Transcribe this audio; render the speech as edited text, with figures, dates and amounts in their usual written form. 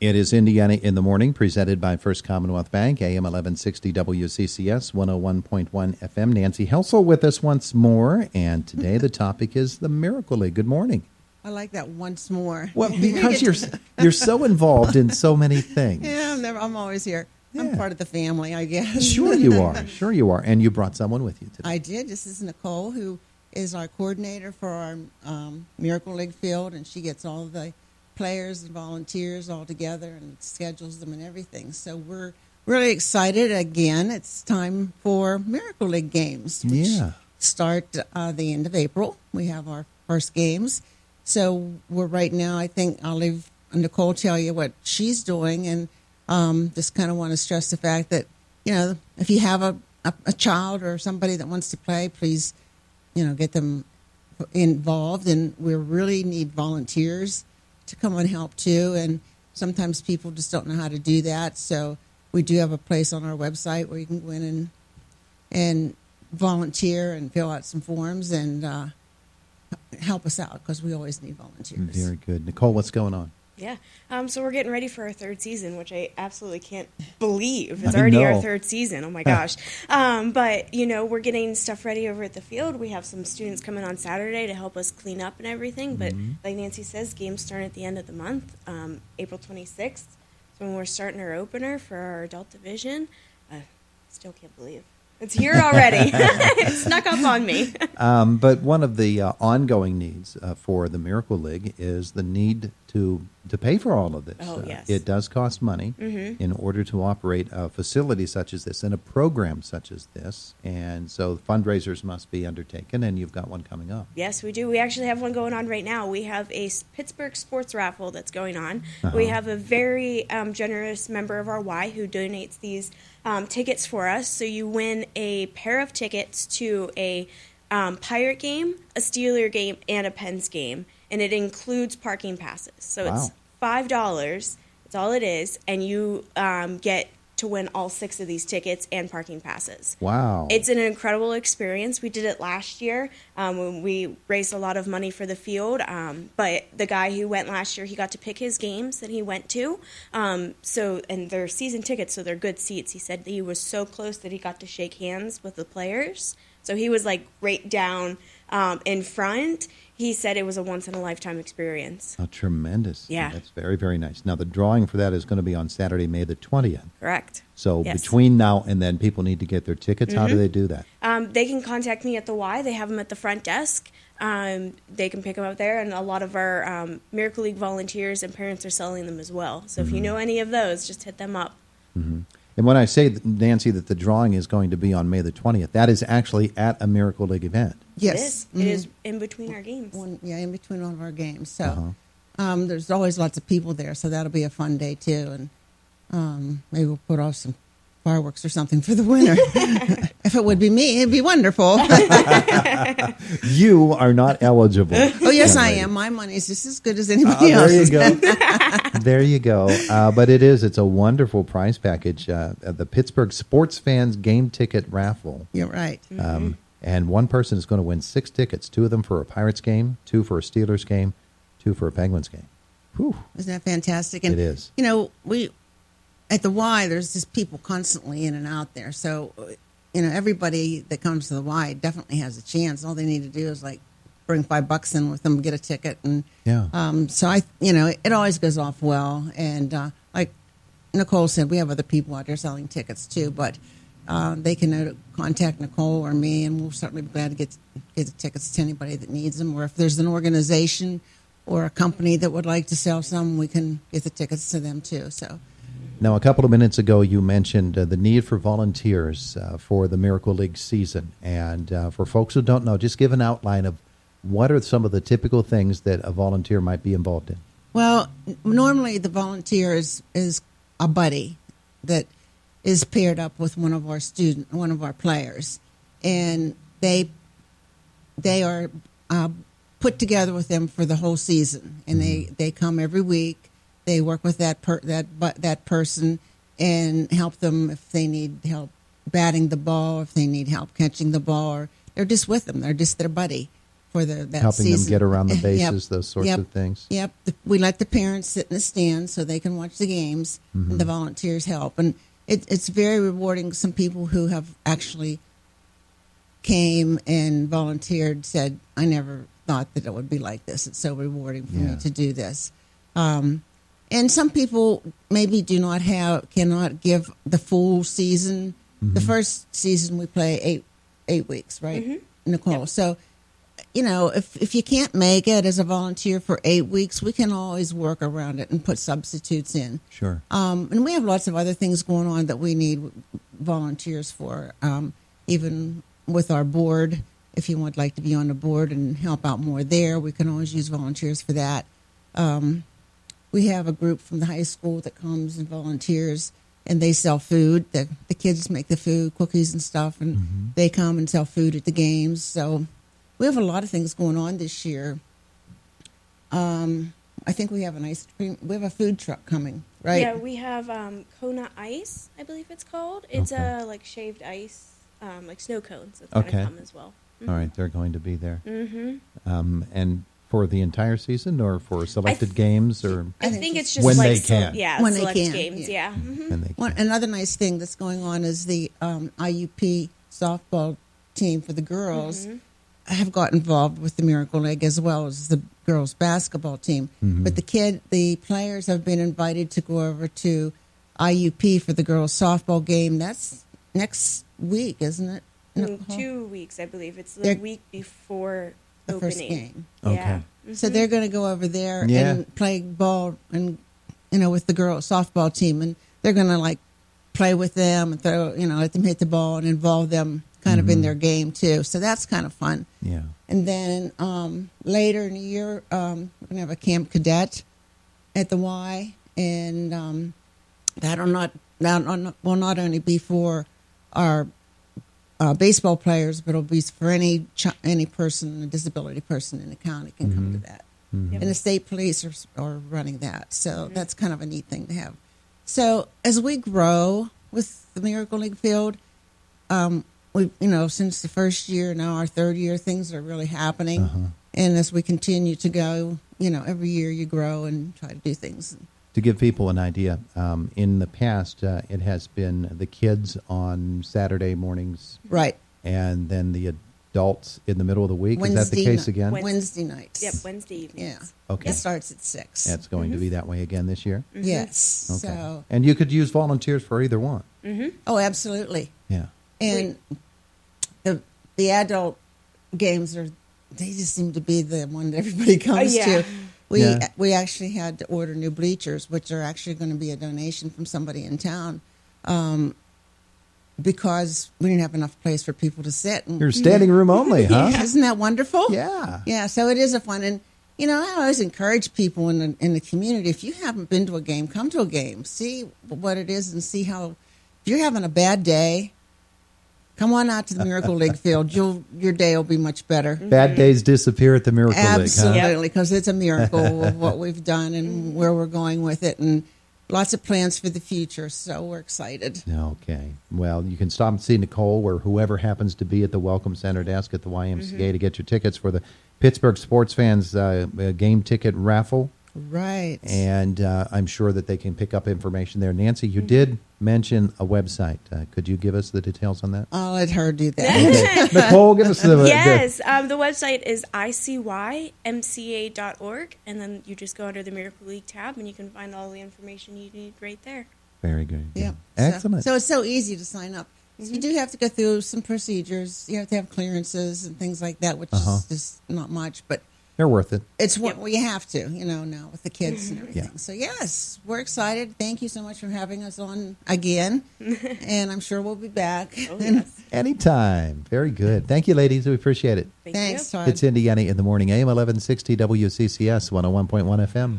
It is Indiana in the Morning, presented by First Commonwealth Bank, AM 1160 WCCS, 101.1 FM. Nancy Helsel with us once more, and today the topic is the Miracle League. Good morning. I like that once more. Well, because you're so involved in so many things. Yeah, I'm always here. Yeah. I'm part of the family, I guess. Sure you are. Sure you are. And you brought someone with you today. I did. This is Nicole, who is our coordinator for our Miracle League field, and she gets all the players and volunteers all together and schedules them and everything. So we're really excited. Again, it's time for Miracle League games, which start the end of April. We have our first games. So we're right now, I think I'll leave Nicole tell you what she's doing, and just kind of want to stress the fact that, if you have a child or somebody that wants to play, please, get them involved. And we really need volunteers to come and help too. And sometimes people just don't know how to do that. So we do have a place on our website where you can go in and volunteer and fill out some forms and help us out, because we always need volunteers. Very good. Nicole, what's going on? Yeah. So we're getting ready for our third season, which I absolutely can't believe. It's already our third season. Oh, my gosh. But, we're getting stuff ready over at the field. We have some students coming on Saturday to help us clean up and everything. But like Nancy says, games start at the end of the month, April 26th. So when we're starting our opener for our adult division, still can't believe it's here already. It snuck up on me. But one of the ongoing needs for the Miracle League is the need to pay for all of this. Oh, yes. It does cost money in order to operate a facility such as this and a program such as this. And so fundraisers must be undertaken, and you've got one coming up. Yes, we do. We actually have one going on right now. We have a Pittsburgh sports raffle that's going on. We have a very generous member of our Y who donates these tickets for us. So you win a pair of tickets to a Pirate game, a Steeler game, and a Pens game. And it includes parking passes. So it's $5. That's all it is. And you get to win all 6 of these tickets and parking passes. Wow. It's an incredible experience. We did it last year when we raised a lot of money for the field. But the guy who went last year, he got to pick his games that he went to. And they're season tickets, so they're good seats. He said that he was so close that he got to shake hands with the players. So he was like right down in front. He said it was a once-in-a-lifetime experience. Oh, tremendous. Yeah. That's very, very nice. Now, the drawing for that is going to be on Saturday, May the 20th. Correct. So between now and then, people need to get their tickets. How do they do that? They can contact me at the Y. They have them at the front desk. They can pick them up there, and a lot of our Miracle League volunteers and parents are selling them as well. So if you know any of those, just hit them up. And when I say, Nancy, that the drawing is going to be on May the 20th, that is actually at a Miracle League event. Yes. It is in between our games. In between one of our games. So there's always lots of people there, so that'll be a fun day too. And maybe we'll put off some fireworks or something for the winter. If it would be me, it'd be wonderful. You are not eligible. Oh, yes, I am. My money's just as good as anybody else's. There you go. There you go. But it's a wonderful prize package. The Pittsburgh Sports Fans Game Ticket Raffle. You're right. And one person is going to win 6 tickets, 2 of them for a Pirates game, 2 for a Steelers game, 2 for a Penguins game. Whew. Isn't that fantastic? And, it is. We at the Y, there's just people constantly in and out there. So, everybody that comes to the Y definitely has a chance. All they need to do is bring $5 in with them, get a ticket, and so it always goes off well. And like Nicole said, we have other people out there selling tickets too, but they can contact Nicole or me, and we'll certainly be glad to get the tickets to anybody that needs them. Or if there's an organization or a company that would like to sell some, we can get the tickets to them too. So. Now, a couple of minutes ago, you mentioned the need for volunteers for the Miracle League season. And for folks who don't know, just give an outline of what are some of the typical things that a volunteer might be involved in. Well, normally the volunteer is a buddy that is paired up with one of our players, and they are put together with them for the whole season, and they come every week. They work with that person and help them if they need help batting the ball, if they need help catching the ball, or they're just with them. They're just their buddy for that helping season. them get around the Yep. bases, those sorts Yep. of things. Yep. We let the parents sit in the stands so they can watch the games, and the volunteers help. And it's very rewarding. Some people who have actually came and volunteered said, I never thought that it would be like this. It's so rewarding for me to do this. And some people maybe cannot give the full season. The first season we play eight weeks, right, Nicole? Yep. So, if you can't make it as a volunteer for 8 weeks, we can always work around it and put substitutes in. Sure. And we have lots of other things going on that we need volunteers for. Even with our board, if you would like to be on the board and help out more there, we can always use volunteers for that. We have a group from the high school that comes and volunteers, and they sell food. The kids make the food, cookies and stuff, and they come and sell food at the games. So we have a lot of things going on this year. I think we have an ice cream. We have a food truck coming, right? Yeah, we have Kona Ice, I believe it's called. It's Okay. like shaved ice, like snow cones. That's going to come as well. All right, they're going to be there. Mm-hmm. And for the entire season, or for selected games, or I think it's just when like they can. When they select can, games. yeah. Yeah. Mhm. when they One, can. another nice thing that's going on is the IUP softball team for the girls have got involved with the Miracle League as well as the girls basketball team. But the players have been invited to go over to IUP for the girls softball game. That's next week, isn't it? In Nicole? 2 weeks, I believe. It's the They're- week before The opening. first game. Yeah. Okay. So they're going to go over there Yeah. and play ball and with the girls softball team, and they're going to like play with them and throw let them hit the ball and involve them kind of in their game too. So that's kind of fun. Yeah. And then later in the year, we're going to have a camp cadet at the Y, and that will not only be for our baseball players, but it'll be for any person, a disability person in the county can come to that. Yep. And the state police are running that. So that's kind of a neat thing to have. So as we grow with the Miracle League Field, we since the first year, now our third year, things are really happening. And as we continue to go, every year you grow and try to do things. To give people an idea, in the past, it has been the kids on Saturday mornings, Right. and then the adults in the middle of the week. Is that Wednesday the case ni- again? Wednesday nights. Yep, Wednesday evenings. Yeah. Okay. It starts at 6. That's going to be that way again this year. Yes. Okay. So, And you could use volunteers for either one. oh, absolutely. Yeah. And the adult games they just seem to be the one that everybody comes yeah. to. We actually had to order new bleachers, which are actually going to be a donation from somebody in town, because we didn't have enough place for people to sit. And, You're standing room only, huh? Isn't that wonderful? Yeah. Yeah, so it is a fun, and I always encourage people in the community, if you haven't been to a game, come to a game, see what it is, and see how. If you're having a bad day, come on out to the Miracle League Field. Your day will be much better. Bad days disappear at the Miracle League, huh? Absolutely, because it's a miracle of what we've done and where we're going with it, and lots of plans for the future. So we're excited. Okay. Well, you can stop and see Nicole or whoever happens to be at the Welcome Center desk at the YMCA to get your tickets for the Pittsburgh Sports Fans game ticket raffle. Right. And I'm sure that they can pick up information there. Nancy, you did mention a website. Could you give us the details on that? I'll let her do that. Okay. Nicole, give us the... Yes, the website is icymca.org, and then you just go under the Miracle League tab, and you can find all the information you need right there. Very good. Yeah. Excellent. So it's so easy to sign up. So you do have to go through some procedures. You have to have clearances and things like that, which is just not much, but They're worth it. it's what we have to, now with the kids and everything. Yeah. So yes, we're excited. Thank you so much for having us on again, and I'm sure we'll be back. Oh, yes. Anytime. Very good. Thank you, ladies. We appreciate it. Thank Thanks, you. Todd. It's Indiana in the Morning, AM 1160 WCCS 101.1 FM.